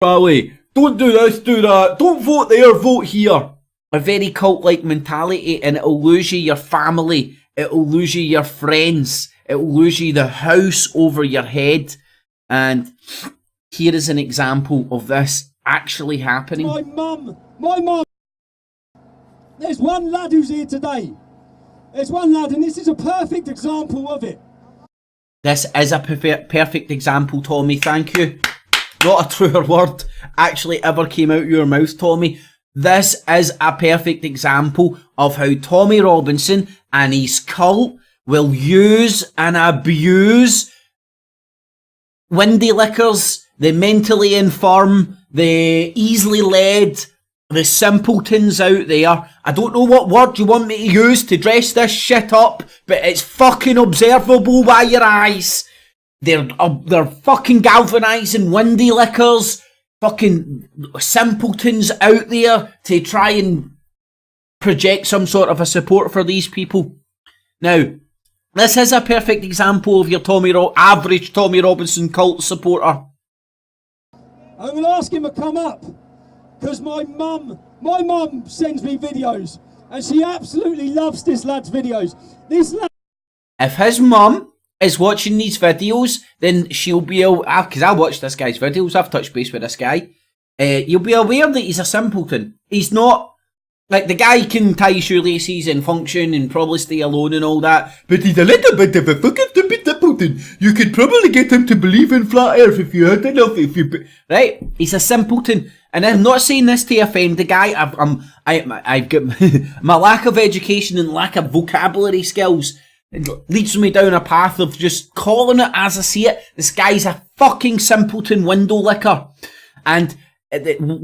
rally. Don't do this, do that. Don't vote there, vote here. A very cult-like mentality, and it'll lose you your family. It'll lose you your friends. It'll lose you the house over your head. And here is an example of this actually happening. My mum. There's one lad who's here today. There's one lad, and this is a perfect example of it. This is a perfect example, Tommy. Thank you. Not a truer word actually ever came out of your mouth, Tommy. This is a perfect example of how Tommy Robinson and his cult will use and abuse windy lickers, the mentally infirm, the easily led, the simpletons out there. I don't know what word you want me to use to dress this shit up, but it's fucking observable by your eyes. They're fucking galvanising windy lickers, fucking simpletons out there to try and project some sort of a support for these people. Now, this is a perfect example of your average Tommy Robinson cult supporter. I'm going to ask him to come up, because my mum sends me videos, and she absolutely loves this lad's videos. This lad... If his mum is watching these videos, then she'll be able, because I watch this guy's videos, I've touched base with this guy, you'll be aware that he's a simpleton. He's not, like, the guy can tie shoelaces and function and probably stay alone and all that, but he's a little bit of a fucking stupid simpleton. You could probably get him to believe in flat earth if you had enough, right? He's a simpleton. And I'm not saying this to offend the guy. I've got my lack of education and lack of vocabulary skills leads me down a path of just calling it as I see it. This guy's a fucking simpleton window licker. And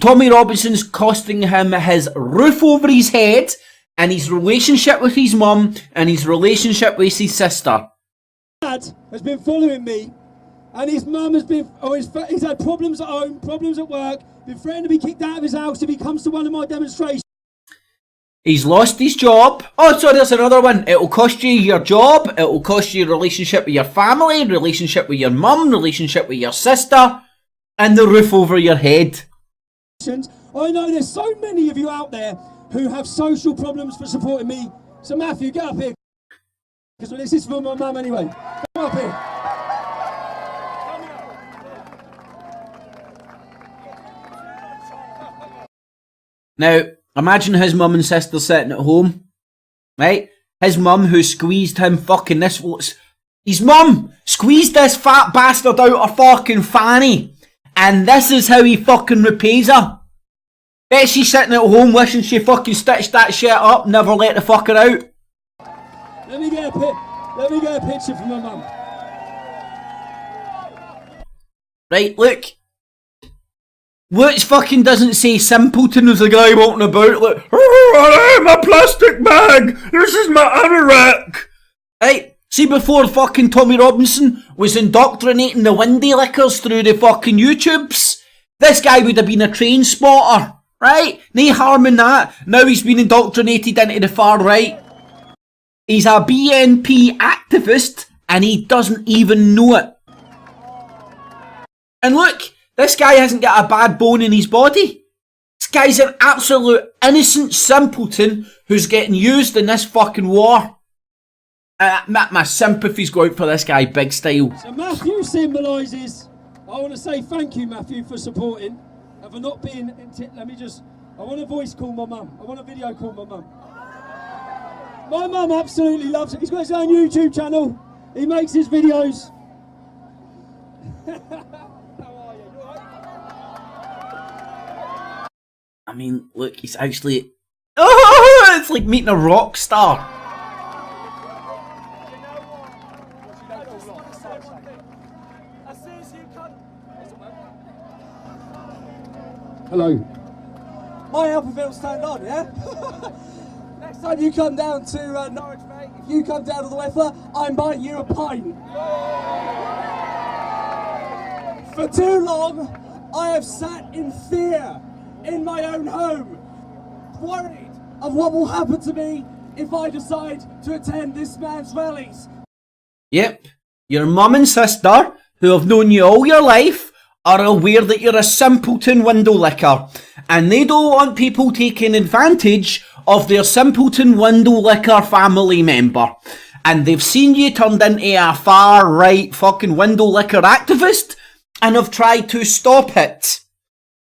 Tommy Robinson's costing him his roof over his head, and his relationship with his mum, and his relationship with his sister. Dad has been following me, and his mum has been, he's had problems at home, problems at work, been threatened to be kicked out of his house if he comes to one of my demonstrations. He's lost his job. Oh, sorry, there's another one. It'll cost you your job, it'll cost you your relationship with your family, relationship with your mum, relationship with your sister, and the roof over your head. I know there's so many of you out there who have social problems for supporting me. So Matthew, get up here. Because this is for my mum anyway. Come up here. Now, imagine his mum and sister sitting at home, right? His mum who squeezed him fucking this... His mum squeezed this fat bastard out her fucking fanny. And this is how he fucking repays her. Bet she's sitting at home wishing she fucking stitched that shit up, never let the fucker out. Let me get a picture from my mum. Right, look. Which fucking doesn't say simpleton as the guy walking about like, oh, my plastic bag, this is my anorak. Right. See, before fucking Tommy Robinson was indoctrinating the windy lickers through the fucking YouTubes, this guy would have been a train spotter, right? No harm in that. Now he's been indoctrinated into the far right. He's a BNP activist, and he doesn't even know it. And look, this guy hasn't got a bad bone in his body. This guy's an absolute innocent simpleton who's getting used in this fucking war. My sympathies go out for this guy, big style. So Matthew symbolises, I want to say thank you, Matthew, for supporting and for not being, I want to voice call my mum. I want a video call my mum. My mum absolutely loves it. He's got his own YouTube channel. He makes his videos. How are you? You all right? I mean, look, he's actually... Oh, it's like meeting a rock star. Hello. My Alphaville stand on, yeah? Next time you come down to Norwich, mate, if you come down to the Weffler, I'm buying you a pint. For too long, I have sat in fear in my own home, worried of what will happen to me if I decide to attend this man's rallies. Yep. Your mum and sister, who have known you all your life, are aware that you're a simpleton window licker, and they don't want people taking advantage of their simpleton window licker family member. And they've seen you turned into a far right fucking window licker activist, and have tried to stop it.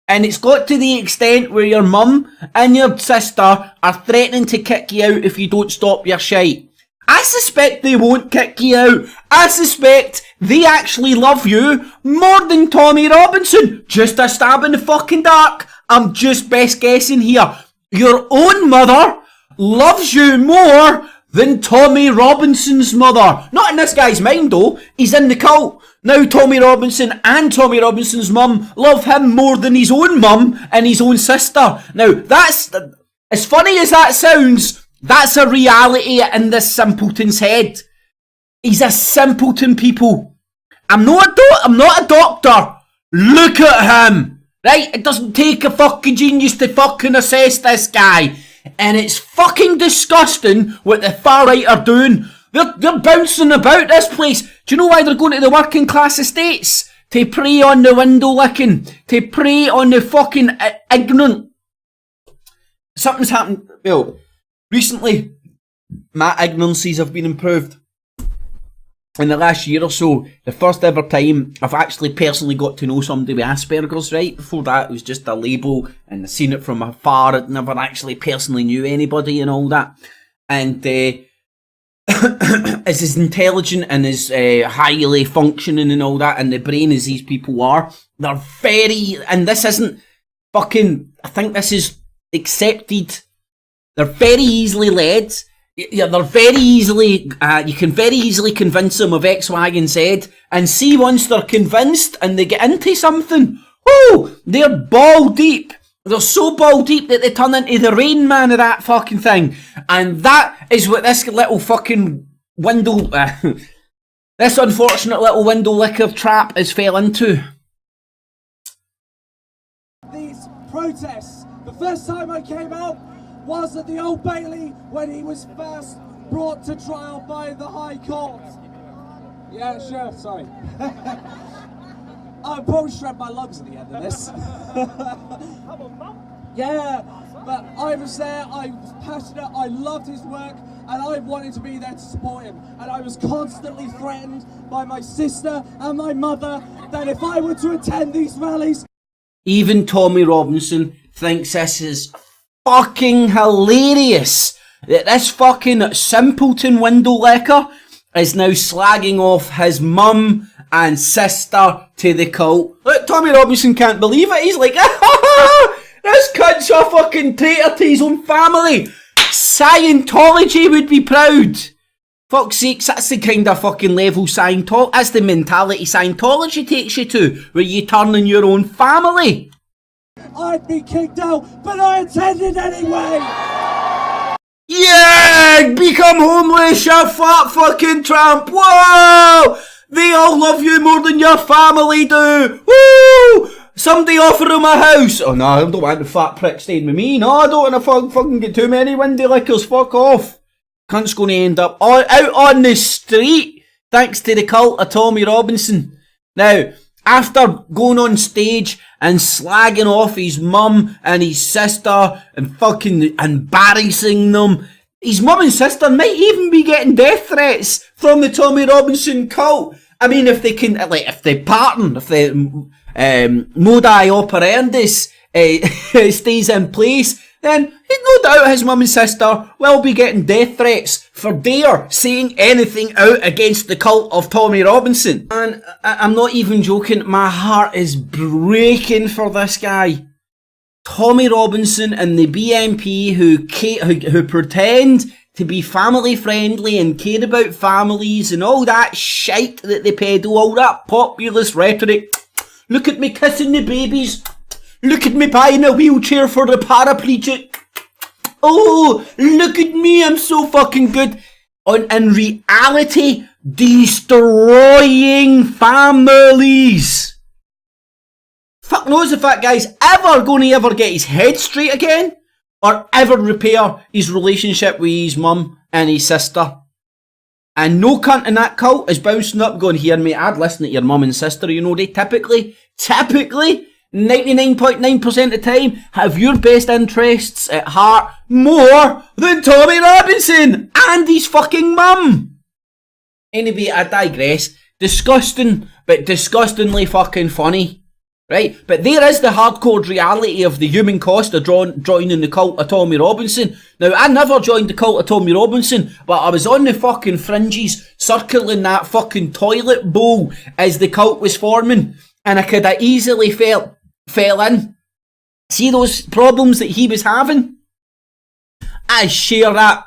And it's got to the extent where your mum and your sister are threatening to kick you out if you don't stop your shite. I suspect they won't kick you out. I suspect they actually love you more than Tommy Robinson. Just a stab in the fucking dark. I'm just best guessing here. Your own mother loves you more than Tommy Robinson's mother. Not in this guy's mind though. He's in the cult. Now Tommy Robinson and Tommy Robinson's mum love him more than his own mum and his own sister. Now that's, as funny as that sounds, that's a reality in this simpleton's head. He's a simpleton, people. I'm not a doctor. Look at him. Right? It doesn't take a fucking genius to fucking assess this guy. And it's fucking disgusting what the far right are doing. They're bouncing about this place. Do you know why they're going to the working class estates? To prey on the window licking. To prey on the fucking ignorant. Something's happened. Well, recently, my ignorances have been improved. In the last year or so, the first ever time I've actually personally got to know somebody with Asperger's, right? Before that, it was just a label, and I've seen it from afar. I never actually personally knew anybody and all that. And is as intelligent and as highly functioning and all that, and the brain as these people are, they're very, and this isn't fucking, I think this is accepted. They're very easily led. Yeah, they're very easily, you can very easily convince them of X, Y, and Z, and see once they're convinced and they get into something, oh, they're ball deep. They're so ball deep that they turn into the Rain Man of that fucking thing. And that is what this little fucking window, this unfortunate little window licker trap has fell into. These protests, the first time I came out was at the Old Bailey when he was first brought to trial by the High Court. Yeah, sure, sorry. I'll probably shred my lungs at the end of this. Yeah, but I was there, I was passionate, I loved his work, and I wanted to be there to support him. And I was constantly threatened by my sister and my mother that if I were to attend these rallies... Even Tommy Robinson thinks this is fucking hilarious that this fucking simpleton window licker is now slagging off his mum and sister to the cult. Look, Tommy Robinson can't believe it. He's like, this cunt's a fucking traitor to his own family. Scientology would be proud. Fuck's sakes, that's the kind of fucking level Scientology, that's the mentality Scientology takes you to, where you turn on your own family. I'd be kicked out, but I attended anyway! Yeah! Become homeless, you fat fucking tramp! Whoa! They all love you more than your family do! Woo! Somebody offer him a house! Oh no, I don't want the fat prick staying with me. No, I don't want to fucking get too many windy lickers. Fuck off. Cunt's going to end up out on the street thanks to the cult of Tommy Robinson. Now, after going on stage and slagging off his mum and his sister and fucking embarrassing them, his mum and sister might even be getting death threats from the Tommy Robinson cult. I mean, if they can, like, if they pattern, if the modi operandus stays in place, then no doubt his mum and sister will be getting death threats for dare saying anything out against the cult of Tommy Robinson. And I'm not even joking, my heart is breaking for this guy. Tommy Robinson and the BNP who pretend to be family friendly and care about families and all that shite that they peddle, all that populist rhetoric. Look at me kissing the babies. Look at me buying a wheelchair for the paraplegic. Oh, look at me, I'm so fucking good. In reality, destroying families. Fuck knows if that guy's ever going to ever get his head straight again, or ever repair his relationship with his mum and his sister. And no cunt in that cult is bouncing up going, here mate, I'd listen to your mum and sister, you know, they typically, 99.9% of the time, have your best interests at heart more than Tommy Robinson and his fucking mum. Anyway, I digress. Disgusting, but disgustingly fucking funny. Right? But there is the hardcore reality of the human cost of joining the cult of Tommy Robinson. Now, I never joined the cult of Tommy Robinson, but I was on the fucking fringes, circling that fucking toilet bowl as the cult was forming, and I could have easily fell in. See those problems that he was having? I share that.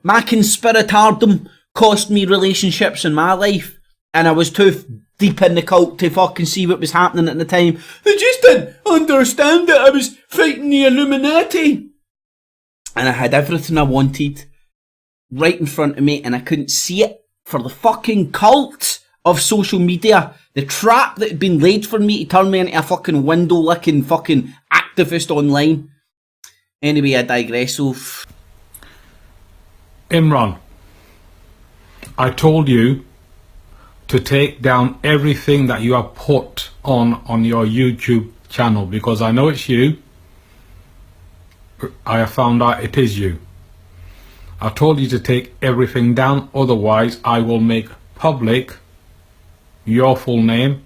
My conspiratardom cost me relationships in my life, and I was too deep in the cult to fucking see what was happening at the time. They just didn't understand that I was fighting the Illuminati. And I had everything I wanted right in front of me, and I couldn't see it for the fucking cult of social media. The trap that had been laid for me to turn me into a fucking window-licking fucking activist online. Anyway, I digress. So, Imran, I told you to take down everything that you have put on your YouTube channel, because I know it's you. I have found out it is you. I told you to take everything down, otherwise I will make public your full name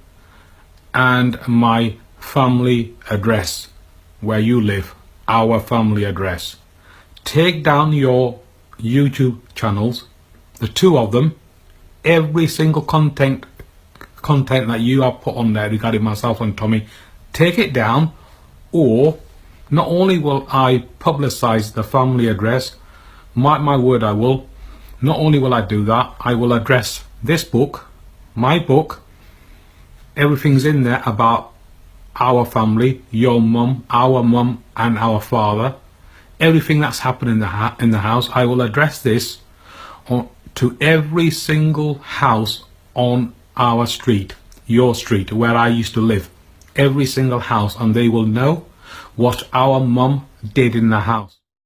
and my family address where you live, our family address. Take down your YouTube channels, the two of them. Every single content that you have put on there regarding myself and Tommy, take it down, or not only will I publicize the family address, mark my word I will, not only will I do that, I will address this book, my book, everything's in there about our family, your mum, our mum and our father, everything that's happened in the house. I will address this to every single house on our street, your street, where I used to live. Every single house, and they will know what our mum did in the house.